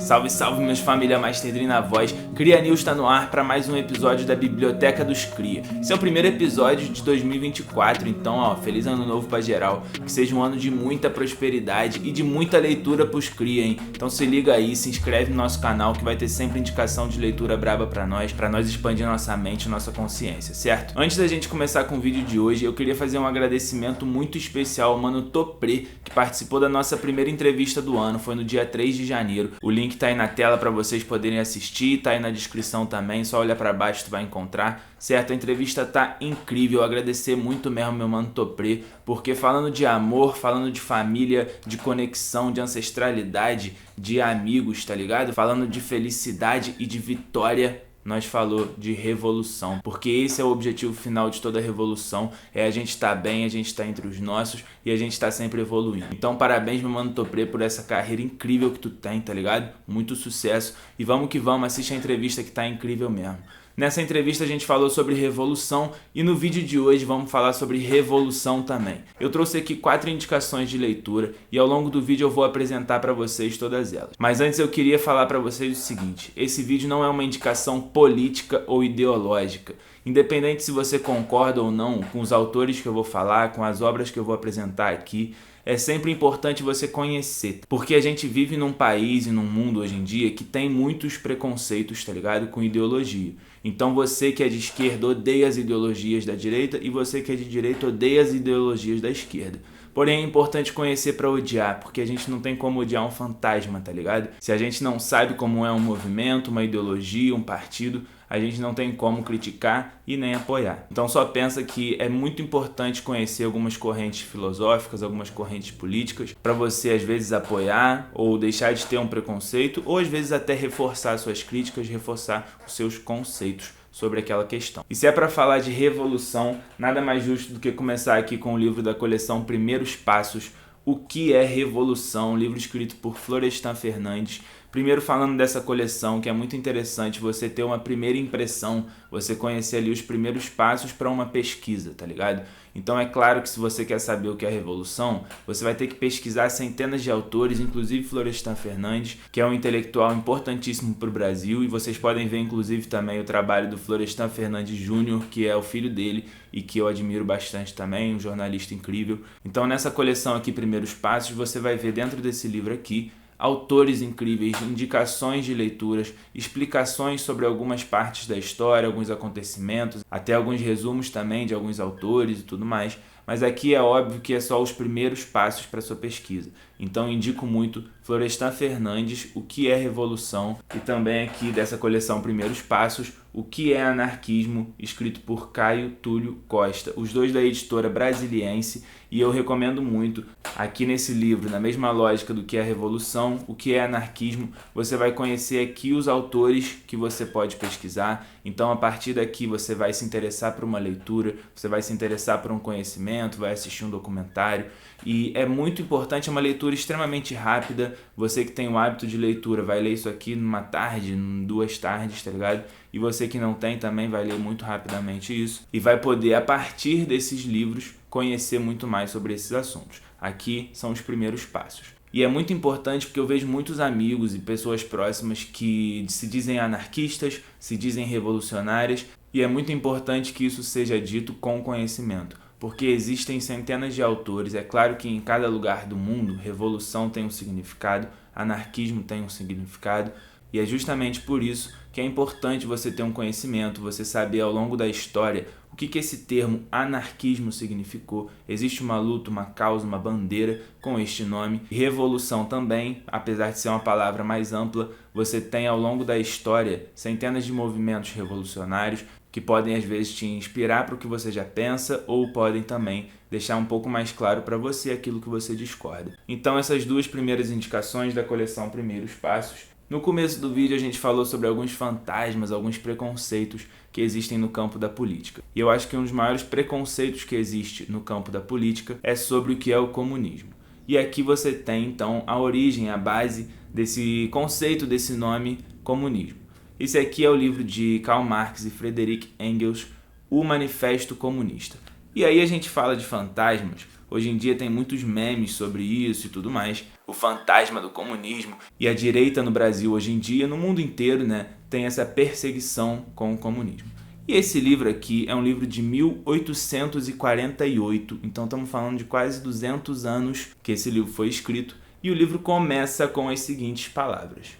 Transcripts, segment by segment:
Salve, salve, meus família Master na voz. Cria News tá no ar para mais um episódio da Biblioteca dos Cria. Esse é o primeiro episódio de 2024, então ó, feliz ano novo pra geral. Que seja um ano de muita prosperidade e de muita leitura pros Cria, hein? Então se liga aí, se inscreve no nosso canal que vai ter sempre indicação de leitura braba pra nós expandir nossa mente e nossa consciência, certo? Antes da gente começar com o vídeo de hoje, eu queria fazer um agradecimento muito especial ao Mano Topré, que participou da nossa primeira entrevista do ano, foi no dia 3 de janeiro. O link tá aí na tela para vocês poderem assistir, tá aí na descrição também, só olha para baixo tu vai encontrar, certo? A entrevista tá incrível, agradecer muito mesmo meu Mano Topré, porque falando de amor, falando de família, de conexão, de ancestralidade, de amigos, tá ligado? Falando de felicidade e de vitória, nós falou de revolução, porque esse é o objetivo final de toda revolução, é a gente estar bem, a gente estar entre os nossos e a gente estar sempre evoluindo. Então parabéns, meu Mano Topré, por essa carreira incrível que tu tem, tá ligado? Muito sucesso e vamos que vamos, assiste a entrevista que tá incrível mesmo. Nessa entrevista a gente falou sobre revolução e no vídeo de hoje vamos falar sobre revolução também. Eu trouxe aqui 4 indicações de leitura e ao longo do vídeo eu vou apresentar para vocês todas elas. Mas antes eu queria falar para vocês o seguinte, esse vídeo não é uma indicação política ou ideológica. Independente se você concorda ou não com os autores que eu vou falar, com as obras que eu vou apresentar aqui, é sempre importante você conhecer, porque a gente vive num país e num mundo hoje em dia que tem muitos preconceitos, tá ligado? Com ideologia. Então você que é de esquerda odeia as ideologias da direita e você que é de direita odeia as ideologias da esquerda. Porém é importante conhecer para odiar, porque a gente não tem como odiar um fantasma, tá ligado? Se a gente não sabe como é um movimento, uma ideologia, um partido, a gente não tem como criticar e nem apoiar. Então só pensa que é muito importante conhecer algumas correntes filosóficas, algumas correntes políticas, para você às vezes apoiar ou deixar de ter um preconceito, ou às vezes até reforçar suas críticas, reforçar os seus conceitos sobre aquela questão. E se é para falar de revolução, nada mais justo do que começar aqui com o livro da coleção Primeiros Passos, O que é Revolução, um livro escrito por Florestan Fernandes. Primeiro falando dessa coleção, que é muito interessante você ter uma primeira impressão, você conhecer ali os primeiros passos para uma pesquisa, tá ligado? Então é claro que se você quer saber o que é revolução, você vai ter que pesquisar centenas de autores, inclusive Florestan Fernandes, que é um intelectual importantíssimo para o Brasil, e vocês podem ver inclusive também o trabalho do Florestan Fernandes Jr., que é o filho dele e que eu admiro bastante também, um jornalista incrível. Então nessa coleção aqui, Primeiros Passos, você vai ver dentro desse livro aqui autores incríveis, indicações de leituras, explicações sobre algumas partes da história, alguns acontecimentos, até alguns resumos também de alguns autores e tudo mais. Mas aqui é óbvio que é só os primeiros passos para sua pesquisa. Então indico muito Florestan Fernandes, O que é Revolução, e também aqui dessa coleção Primeiros Passos, O que é Anarquismo, escrito por Caio Túlio Costa, os dois da editora Brasiliense, e eu recomendo muito. Aqui nesse livro, na mesma lógica do que é Revolução, O que é Anarquismo, você vai conhecer aqui os autores que você pode pesquisar. Então a partir daqui você vai se interessar por uma leitura, você vai se interessar por um conhecimento, vai assistir um documentário, e é muito importante, é uma leitura extremamente rápida. Você que tem o hábito de leitura vai ler isso aqui numa tarde, em 2 tardes, tá ligado? E você que não tem também vai ler muito rapidamente isso e vai poder, a partir desses livros, conhecer muito mais sobre esses assuntos. Aqui são os primeiros passos. E é muito importante porque eu vejo muitos amigos e pessoas próximas que se dizem anarquistas, se dizem revolucionárias, e é muito importante que isso seja dito com conhecimento, porque existem centenas de autores. É claro que em cada lugar do mundo, revolução tem um significado, anarquismo tem um significado, e é justamente por isso que é importante você ter um conhecimento, você saber ao longo da história o que esse termo anarquismo significou. Existe uma luta, uma causa, uma bandeira com este nome. Revolução também, apesar de ser uma palavra mais ampla, você tem ao longo da história centenas de movimentos revolucionários que podem às vezes te inspirar para o que você já pensa ou podem também deixar um pouco mais claro para você aquilo que você discorda. Então essas 2 primeiras indicações da coleção Primeiros Passos. No começo do vídeo a gente falou sobre alguns fantasmas, alguns preconceitos que existem no campo da política. E eu acho que um dos maiores preconceitos que existe no campo da política é sobre o que é o comunismo. E aqui você tem então a origem, a base desse conceito, desse nome comunismo. Esse aqui é o livro de Karl Marx e Friedrich Engels, O Manifesto Comunista. E aí a gente fala de fantasmas. Hoje em dia tem muitos memes sobre isso e tudo mais. O fantasma do comunismo. E a direita no Brasil hoje em dia, no mundo inteiro, né, tem essa perseguição com o comunismo. E esse livro aqui é um livro de 1848, então estamos falando de quase 200 anos que esse livro foi escrito. E o livro começa com as seguintes palavras: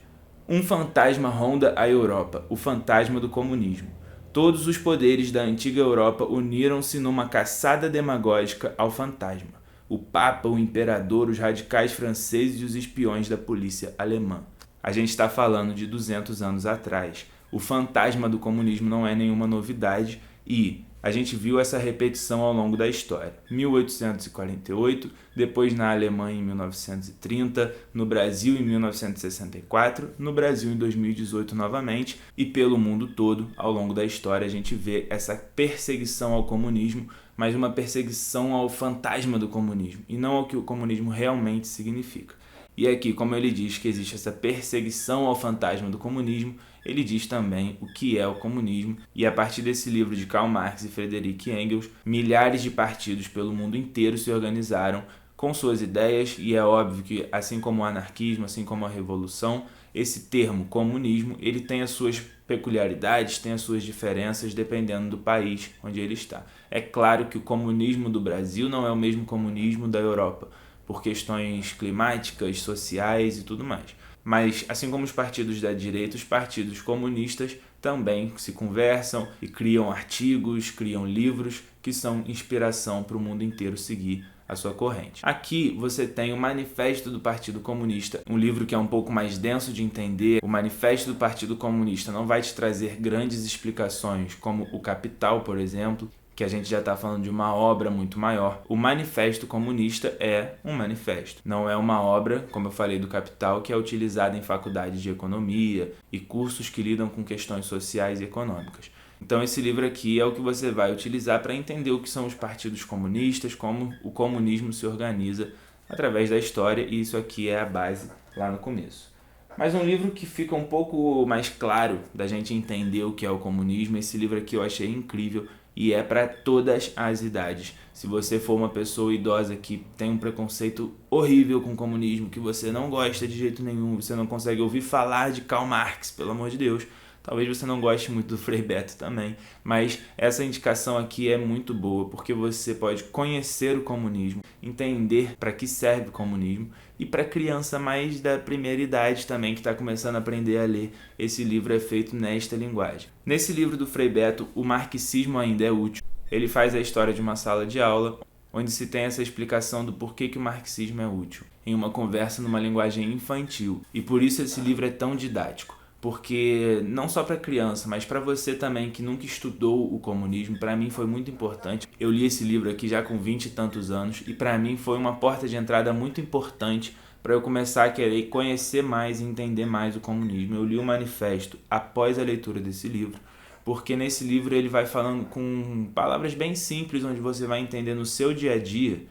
um fantasma ronda a Europa, o fantasma do comunismo. Todos os poderes da antiga Europa uniram-se numa caçada demagógica ao fantasma. O Papa, o Imperador, os radicais franceses e os espiões da polícia alemã. A gente está falando de 200 anos atrás. O fantasma do comunismo não é nenhuma novidade e a gente viu essa repetição ao longo da história. 1848, depois na Alemanha em 1930, no Brasil em 1964, no Brasil em 2018 novamente, e pelo mundo todo, ao longo da história, a gente vê essa perseguição ao comunismo, mas uma perseguição ao fantasma do comunismo, e não ao que o comunismo realmente significa. E aqui, como ele diz que existe essa perseguição ao fantasma do comunismo, ele diz também o que é o comunismo, e a partir desse livro de Karl Marx e Friedrich Engels, milhares de partidos pelo mundo inteiro se organizaram com suas ideias, e é óbvio que, assim como o anarquismo, assim como a revolução, esse termo comunismo, ele tem as suas peculiaridades, tem as suas diferenças dependendo do país onde ele está. É claro que o comunismo do Brasil não é o mesmo comunismo da Europa, por questões climáticas, sociais e tudo mais. Mas, assim como os partidos da direita, os partidos comunistas também se conversam e criam artigos, criam livros que são inspiração para o mundo inteiro seguir a sua corrente. Aqui você tem o Manifesto do Partido Comunista, um livro que é um pouco mais denso de entender. O Manifesto do Partido Comunista não vai te trazer grandes explicações como o Capital, por exemplo, que a gente já está falando de uma obra muito maior. O Manifesto Comunista é um manifesto, não é uma obra, como eu falei, do Capital, que é utilizada em faculdades de economia e cursos que lidam com questões sociais e econômicas. Então esse livro aqui é o que você vai utilizar para entender o que são os partidos comunistas, como o comunismo se organiza através da história, e isso aqui é a base lá no começo. Mas um livro que fica um pouco mais claro da gente entender o que é o comunismo, esse livro aqui eu achei incrível, e é para todas as idades. Se você for uma pessoa idosa que tem um preconceito horrível com o comunismo, que você não gosta de jeito nenhum, você não consegue ouvir falar de Karl Marx, pelo amor de Deus, talvez você não goste muito do Frei Beto também, mas essa indicação aqui é muito boa, porque você pode conhecer o comunismo, entender para que serve o comunismo, e para criança mais da primeira idade também, que está começando a aprender a ler, esse livro é feito nesta linguagem. Nesse livro do Frei Beto, o marxismo ainda é útil. Ele faz a história de uma sala de aula, onde se tem essa explicação do porquê que o marxismo é útil, em uma conversa numa linguagem infantil, e por isso esse livro é tão didático. Porque não só para criança, mas para você também que nunca estudou o comunismo, para mim foi muito importante. Eu li esse livro aqui já com 20 e tantos anos e para mim foi uma porta de entrada muito importante para eu começar a querer conhecer mais e entender mais o comunismo. Eu li o manifesto após a leitura desse livro, porque nesse livro ele vai falando com palavras bem simples, onde você vai entender no seu dia a dia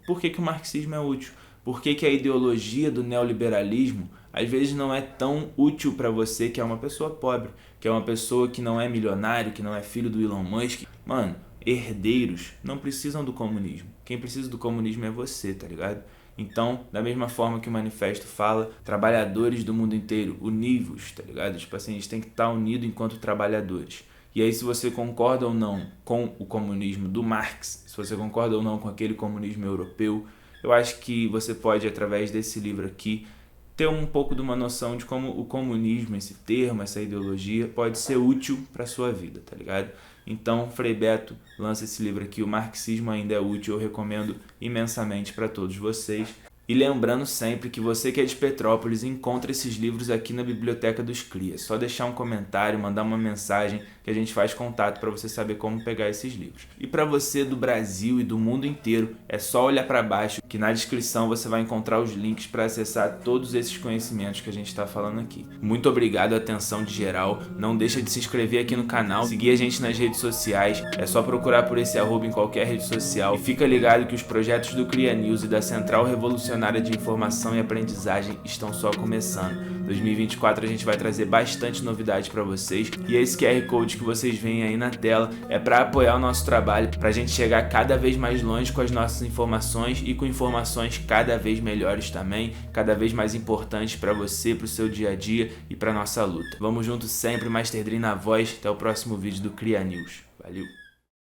por que o marxismo é útil, por que a ideologia do neoliberalismo às vezes não é tão útil para você que é uma pessoa pobre, que é uma pessoa que não é milionário, que não é filho do Elon Musk. Mano, herdeiros não precisam do comunismo. Quem precisa do comunismo é você, tá ligado? Então, da mesma forma que o manifesto fala, trabalhadores do mundo inteiro, univos, tá ligado? Tipo assim, a gente tem que estar unido enquanto trabalhadores. E aí, se você concorda ou não com o comunismo do Marx, se você concorda ou não com aquele comunismo europeu, eu acho que você pode, através desse livro aqui, ter um pouco de uma noção de como o comunismo, esse termo, essa ideologia, pode ser útil para a sua vida, tá ligado? Então, Frei Beto lança esse livro aqui, O Marxismo Ainda é Útil, eu recomendo imensamente para todos vocês. E lembrando sempre que você que é de Petrópolis encontra esses livros aqui na Biblioteca dos CRI. É só deixar um comentário, mandar uma mensagem que a gente faz contato para você saber como pegar esses livros. E para você do Brasil e do mundo inteiro, é só olhar para baixo que na descrição você vai encontrar os links para acessar todos esses conhecimentos que a gente está falando aqui. Muito obrigado a atenção de geral. Não deixa de se inscrever aqui no canal, seguir a gente nas redes sociais. É só procurar por esse @ em qualquer rede social. E fica ligado que os projetos do Cria News e da Central Revolucionária revolucionária de informação e aprendizagem estão só começando. 2024 a gente vai trazer bastante novidade para vocês, e esse QR Code que vocês veem aí na tela é para apoiar o nosso trabalho, para a gente chegar cada vez mais longe com as nossas informações e com informações cada vez melhores também, cada vez mais importantes para você, para o seu dia a dia e para nossa luta. Vamos juntos sempre, Master Dre na voz. Até o próximo vídeo do Cria News. Valeu!